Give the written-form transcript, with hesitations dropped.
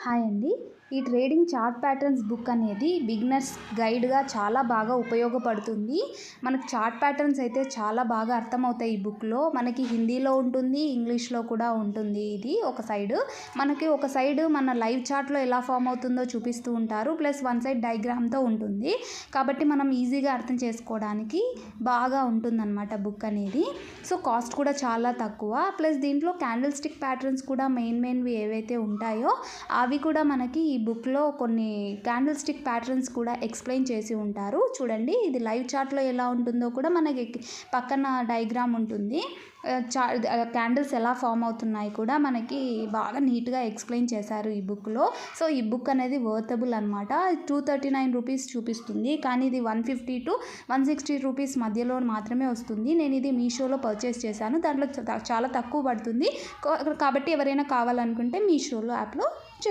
Hi అండి. ఈ trading chart patterns book అనేది బిగినర్స్ గైడ్‌గా చాలా బాగా ఉపయోగపడుతుంది. మనకు చార్ట్ ప్యాటర్న్స్ అయితే చాలా బాగా అర్థమవుతాయి ఈ బుక్‌లో. మనకి హిందీలో ఉంటుంది, ఇంగ్లీష్‌లో కూడా ఉంటుంది. ఇది ఒక సైడు. మనకి ఒక సైడు మన లైవ్ చార్ట్‌లో ఎలా ఫార్మ్ అవుతుందో చూపిస్తూ ఉంటారు. ప్లస్ వన్ సైడ్ డయాగ్రామ్‌తో ఉంటుంది. కాబట్టి మనం ఈజీగా అర్థం చేసుకోవడానికి బాగా ఉంటుందన్నమాట బుక్ అనేది. సో, కాస్ట్ కూడా చాలా తక్కువ. ప్లస్ దీంట్లో క్యాండిల్ స్టిక్ ప్యాటర్న్స్ కూడా మెయిన్‌వి ఏవైతే ఉంటాయో అవి కూడా మనకి ఈ బుక్‌లో కొన్ని క్యాండిల్ స్టిక్ ప్యాటర్న్స్ కూడా ఎక్స్‌ప్లెయిన్ చేసి ఉంటారు. చూడండి, ఇది లైవ్ చార్ట్‌లో ఎలా ఉంటుందో కూడా మనకి పక్కన డయాగ్రామ్ ఉంటుంది. క్యాండిల్స్ ఎలా ఫామ్ అవుతున్నాయి కూడా మనకి బాగా నీట్‌గా ఎక్స్‌ప్లెయిన్ చేశారు ఈ బుక్‌లో. సో, ఈ బుక్ అనేది వర్తబుల్ అనమాట. 239 రూపీస్ చూపిస్తుంది. కానీ ఇది 150-160 రూపీస్ మధ్యలో మాత్రమే వస్తుంది. నేను ఇది మీషోలో పర్చేస్ చేశాను. దాంట్లో చాలా తక్కువ పడుతుంది. కాబట్టి ఎవరైనా కావాలనుకుంటే మీషోలో యాప్‌లో